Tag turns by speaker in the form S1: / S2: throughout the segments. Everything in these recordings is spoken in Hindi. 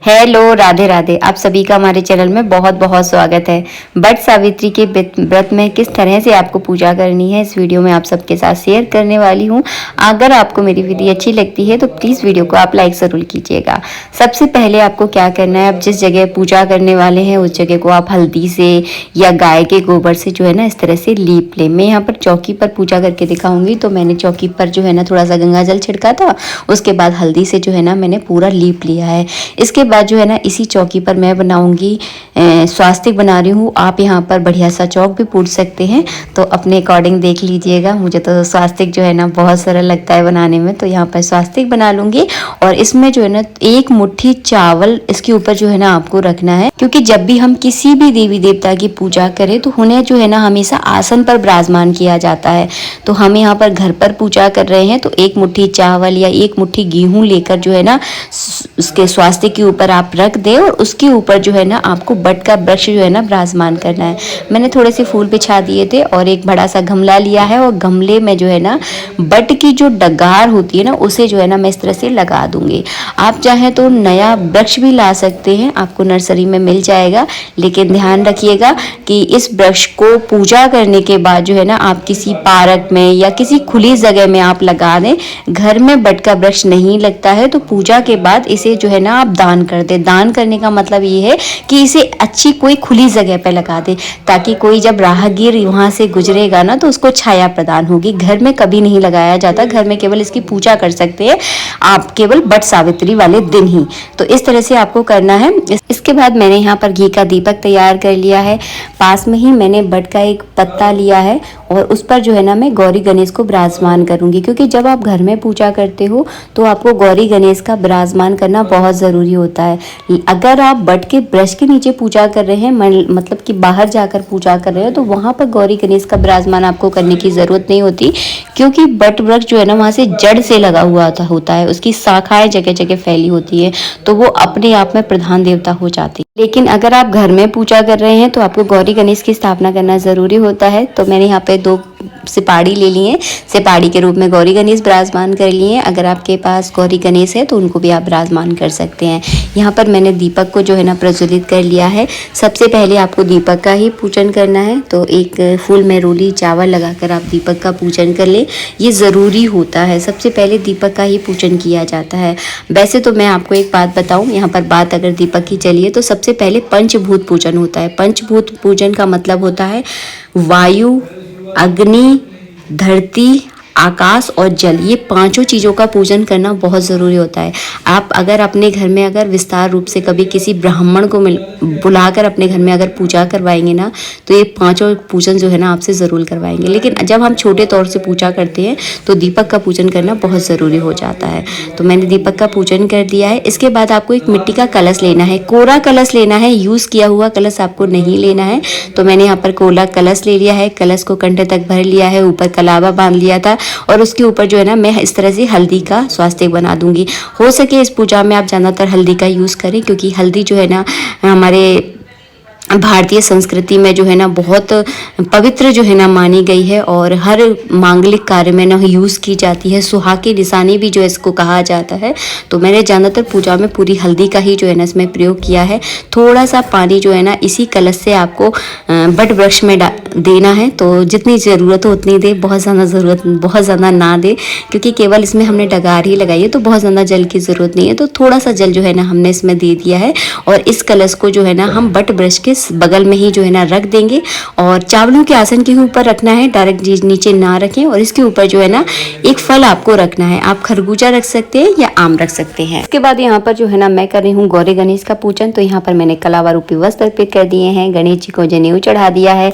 S1: हेलो, राधे राधे। आप सभी का हमारे चैनल में बहुत बहुत स्वागत है। बट सावित्री के व्रत में किस तरह से आपको पूजा करनी है इस वीडियो में आप सबके साथ शेयर करने वाली हूँ। अगर आपको मेरी वीडियो अच्छी लगती है तो प्लीज़ वीडियो को आप लाइक ज़रूर कीजिएगा। सबसे पहले आपको क्या करना है, आप जिस जगह पूजा करने वाले हैं उस जगह को आप हल्दी से या गाय के गोबर से जो है ना इस तरह से लीप लें। मैं यहाँ पर चौकी पर पूजा करके दिखाऊंगी, तो मैंने चौकी पर जो है ना थोड़ा सा गंगा जल छिड़का था, उसके बाद हल्दी से जो है ना मैंने पूरा लीप लिया है। इसके बाद जो है ना इसी चौकी पर मैं बनाऊंगी स्वास्तिक बना रही हूँ। आप यहाँ पर बढ़िया सा चौक भी पूछ सकते हैं, तो अपने अकॉर्डिंग देख लीजिएगा। मुझे तो स्वास्तिक जो है ना बहुत सरल लगता है बनाने में, तो यहाँ पर स्वास्तिक बना लूंगी। और इसमें जो है ना एक मुट्ठी चावल इसके ऊपर जो है ना आपको रखना है, क्योंकि जब भी हम किसी भी देवी देवता की पूजा करें तो उन्हें जो है ना हमेशा आसन पर विराजमान किया जाता है। तो हम यहाँ पर घर पर पूजा कर रहे हैं, तो एक मुट्ठी चावल या एक मुट्ठी गेहूं लेकर जो है ना उसके स्वास्तिक के ऊपर आप रख दे, और उसके ऊपर जो है ना आपको बट का वृक्ष जो है ना विराजमान करना है। मैंने थोड़े से फूल बिछा दिए थे और एक बड़ा सा गमला लिया है, और गमले में जो है ना बट की जो डगार होती है ना उसे जो है ना मैं इस तरह से लगा दूंगी। आप चाहें तो नया वृक्ष भी ला सकते हैं, आपको नर्सरी में मिल जाएगा। लेकिन ध्यान रखिएगा कि इस वृक्ष को पूजा करने के बाद जो है ना आप किसी पार्क में या किसी खुली जगह में आप लगा दें। घर में बट का वृक्ष नहीं लगता है, तो पूजा के बाद इसे जो है ना आप दान कर दें। दान करने का मतलब ये है कि इसे अच्छी कोई खुली जगह पे लगा दे, ताकि कोई जब राहगीर वहां से गुजरेगा ना तो उसको छाया प्रदान होगी। घर में कभी नहीं लगाया जाता, घर में केवल इसकी पूजा कर सकते हैं आप केवल बट सावित्री वाले दिन ही। तो इस तरह से आपको करना है। इसके बाद मैंने यहाँ पर घी का दीपक तैयार कर लिया है। पास में ही मैंने बट का एक पत्ता लिया है, और उस पर जो है ना मैं गौरी गणेश को विराजमान करूंगी, क्योंकि जब आप घर में पूजा करते हो तो आपको गौरी गणेश का विराजमान करना बहुत ज़रूरी होता है। अगर आप बट के वृक्ष के नीचे पूजा कर रहे हैं, मतलब कि बाहर जाकर पूजा कर रहे हो, तो वहाँ पर गौरी गणेश का विराजमान आपको करने की ज़रूरत नहीं होती, क्योंकि बट वृक्ष जो है ना वहाँ से जड़ से लगा हुआ होता है, उसकी शाखाएं जगह जगह फैली होती है, तो वो अपने आप में प्रधान देवता हो जाती है। लेकिन अगर आप घर में पूजा कर रहे हैं तो आपको गौरी गणेश की स्थापना करना ज़रूरी होता है। तो मैंने यहाँ पे 2 सिपाड़ी ले लिए, सिपाड़ी के रूप में गौरी गणेश विराजमान कर लिए। अगर आपके पास गौरी गणेश है तो उनको भी आप विराजमान कर सकते हैं। यहाँ पर मैंने दीपक को जो है ना प्रज्वलित कर लिया है। सबसे पहले आपको दीपक का ही पूजन करना है, तो एक फूल में रोली चावल लगाकर आप दीपक का पूजन कर लें। ये ज़रूरी होता है, सबसे पहले दीपक का ही पूजन किया जाता है। वैसे तो मैं आपको एक बात बताऊँ, यहाँ पर बात अगर दीपक की चलिए तो सबसे पहले पंचभूत पूजन होता है। पंचभूत पूजन का मतलब होता है वायु, अग्नि, धरती, आकाश और जल, ये 5 चीज़ों का पूजन करना बहुत ज़रूरी होता है। आप अगर अपने घर में अगर विस्तार रूप से कभी किसी ब्राह्मण को बुलाकर अपने घर में अगर पूजा करवाएंगे ना, तो ये 5 पूजन जो है ना आपसे ज़रूर करवाएंगे। लेकिन जब हम छोटे तौर से पूजा करते हैं तो दीपक का पूजन करना बहुत ज़रूरी हो जाता है। तो मैंने दीपक का पूजन कर दिया है। इसके बाद आपको एक मिट्टी का कलश लेना है, कोरा कलश लेना है, यूज़ किया हुआ कलश आपको नहीं लेना है। तो मैंने यहाँ पर कोरा कलश ले लिया है, कलश को कंधे तक भर लिया है, ऊपर कलावा बांध लिया था, और उसके ऊपर जो है ना मैं इस तरह से हल्दी का स्वास्तिक बना दूंगी। हो सके इस पूजा में आप ज़्यादातर हल्दी का यूज़ करें, क्योंकि हल्दी जो है ना हमारे भारतीय संस्कृति में जो है ना बहुत पवित्र जो है ना मानी गई है, और हर मांगलिक कार्य में ना यूज़ की जाती है। सुहाग की निशानी भी जो इसको कहा जाता है। तो मैंने ज़्यादातर पूजा में पूरी हल्दी का ही जो है ना इसमें प्रयोग किया है। थोड़ा सा पानी जो है ना इसी कलश से आपको बट वृक्ष में देना है, तो जितनी ज़रूरत हो उतनी दे, बहुत ज़्यादा ना दे, क्योंकि केवल इसमें हमने डगार ही लगाई है, तो बहुत ज़्यादा जल की ज़रूरत नहीं है। तो थोड़ा सा जल जो है ना हमने इसमें दे दिया है, और इस कलश को जो है ना हम बट वृक्ष के बगल में ही जो है ना रख देंगे, और चावलों के आसन के ऊपर रखना है, डायरेक्ट नीचे ना रखें। और इसके ऊपर जो है ना एक फल आपको रखना है, आप खरबूजा रख सकते हैं या आम रख सकते हैं। इसके बाद यहाँ पर जो है ना मैं कर रही हूँ गौरी गणेश का पूजन। तो यहाँ पर मैंने कलावा रूपी वस्त्र अर्पित कर दिए हैं, गणेश जी को जनेऊ चढ़ा दिया है,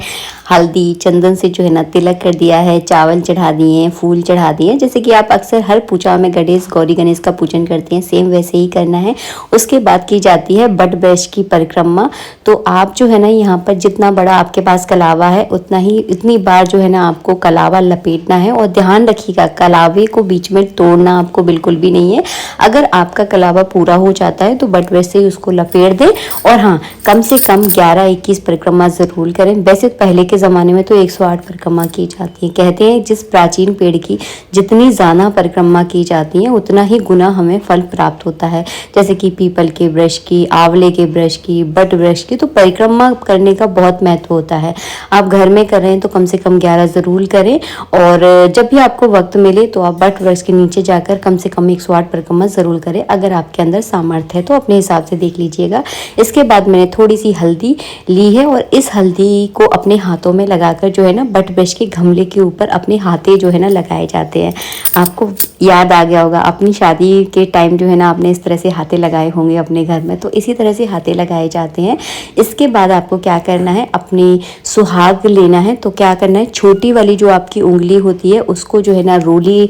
S1: हल्दी चंदन से जो है ना तिलक कर दिया है, चावल चढ़ा दिए हैं, फूल चढ़ा दिए हैं। जैसे कि आप अक्सर हर पूजा में गौरी गणेश का पूजन करते हैं, सेम वैसे ही करना है। उसके बाद की जाती है बट वृक्ष की परिक्रमा। तो आप आप जो है ना यहाँ पर जितना बड़ा आपके पास कलावा है उतनी बार जो है ना आपको कलावा लपेटना है। और ध्यान रखिएगा कलावे को बीच में तोड़ना आपको बिल्कुल भी नहीं है। अगर आपका कलावा पूरा हो जाता है तो बट वैसे ही उसको लपेट दें। और हाँ, कम से कम 11-21 परिक्रमा ज़रूर करें। वैसे पहले के ज़माने में तो 108 परिक्रमा की जाती है। कहते हैं जिस प्राचीन पेड़ की जितनी ज़्यादा परिक्रमा की जाती है उतना ही गुना हमें फल प्राप्त होता है। जैसे कि पीपल के वृक्ष की, आंवले के वृक्ष की, बट वृक्ष की, तो परिक्रमा करने का बहुत महत्व होता है। आप घर में कर रहे हैं तो कम से कम 11 ज़रूर करें। और जब भी आपको वक्त मिले तो आप बट वृक्ष के नीचे जाकर कम से कम 108 परिक्रमा ज़रूर करें। अगर आपके अंदर सामर्थ्य है तो अपने हिसाब से देख लीजिएगा। इसके बाद मैंने थोड़ी सी हल्दी ली है और इस हल्दी को अपने हाथों में लगाकर जो है ना बट वृक्ष के गमले के ऊपर अपने हाथे जो है ना लगाए जाते हैं। आपको याद आ गया होगा अपनी शादी के टाइम जो है ना आपने इस तरह से हाथे लगाए होंगे अपने घर में, तो इसी तरह से हाथे लगाए जाते हैं। इसके बाद आपको क्या करना है, अपनी सुहाग लेना है। तो क्या करना है, छोटी वाली जो आपकी उंगली होती है उसको जो है ना रोली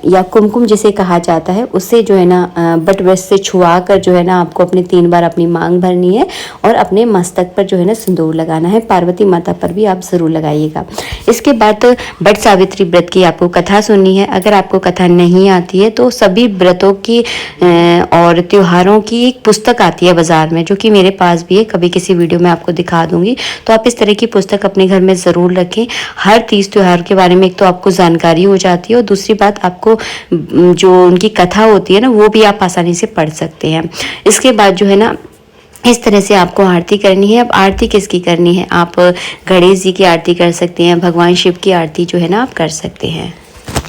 S1: या कुमकुम जिसे कहा जाता है उससे जो है ना बट वृक्ष से छुआ कर जो है ना आपको अपने 3 बार अपनी मांग भरनी है और अपने मस्तक पर जो है ना सिंदूर लगाना है। पार्वती माता पर भी आप ज़रूर लगाइएगा। इसके बाद बट सावित्री व्रत की आपको कथा सुननी है। अगर आपको कथा नहीं आती है तो सभी व्रतों की और त्योहारों की एक पुस्तक आती है बाज़ार में, जो कि मेरे पास भी है, कभी किसी वीडियो में आपको दिखा दूंगी। तो आप इस तरह की पुस्तक अपने घर में ज़रूर रखें। हर तीज त्योहार के बारे में एक तो आपको जानकारी हो जाती है और दूसरी बात आपको जो उनकी कथा होती है ना वो भी आप आसानी से पढ़ सकते हैं। इसके बाद जो है ना इस तरह से आपको आरती करनी है। अब आरती किसकी करनी है, आप गणेश जी की आरती कर सकते हैं, भगवान शिव की आरती जो है ना आप कर सकते हैं।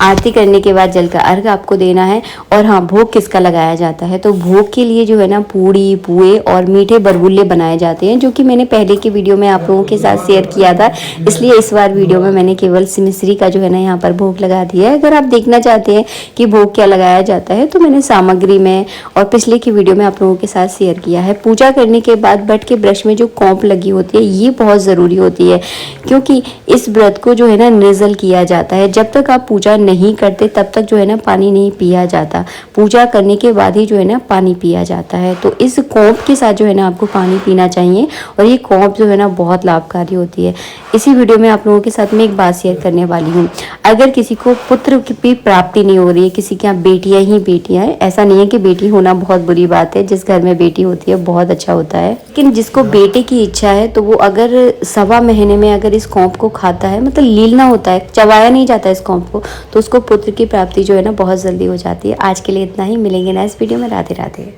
S1: आरती करने के बाद जल का अर्घ आपको देना है। और हाँ, भोग किसका लगाया जाता है, तो भोग के लिए जो है ना पूड़ी, पुए और मीठे बरगुल्ले बनाए जाते हैं, जो कि मैंने पहले की वीडियो में आप लोगों के साथ शेयर किया था। इसलिए इस बार वीडियो में मैंने केवल मिश्री का जो है ना यहाँ पर भोग लगा दिया है। अगर आप देखना चाहते हैं कि भोग क्या लगाया जाता है तो मैंने सामग्री में और पिछले की वीडियो में आप लोगों के साथ शेयर किया है। पूजा करने के बाद बट के ब्रश में जो कौंप लगी होती है ये बहुत ज़रूरी होती है, क्योंकि इस व्रत को जो है ना निर्जल किया जाता है। जब तक आप पूजा नहीं करते तब तक जो है ना पानी नहीं पिया जाता। पूजा करने के बाद ही जो है ना पानी पिया जाता है। तो इस कौंप के साथ जो है ना आपको पानी पीना चाहिए और ये कौंप जो है ना बहुत लाभकारी होती है। इसी वीडियो में आप लोगों के साथ में एक बात शेयर करने वाली हूँ। अगर किसी को पुत्र की प्राप्ति नहीं हो रही है, किसी के यहाँ बेटियाँ ही बेटियाँ हैं, ऐसा नहीं है कि बेटी होना बहुत बुरी बात है, जिस घर में बेटी होती है बहुत अच्छा होता है। लेकिन जिसको बेटे की इच्छा है तो वो अगर 1.25 महीने में अगर इस कौंप को खाता है, मतलब लीलना होता है, चबाया नहीं जाता इस कौंप को, तो उसको पुत्र की प्राप्ति जो है ना बहुत जल्दी हो जाती है। आज के लिए इतना ही, मिलेंगे नेक्स्ट वीडियो में। राधे राधे।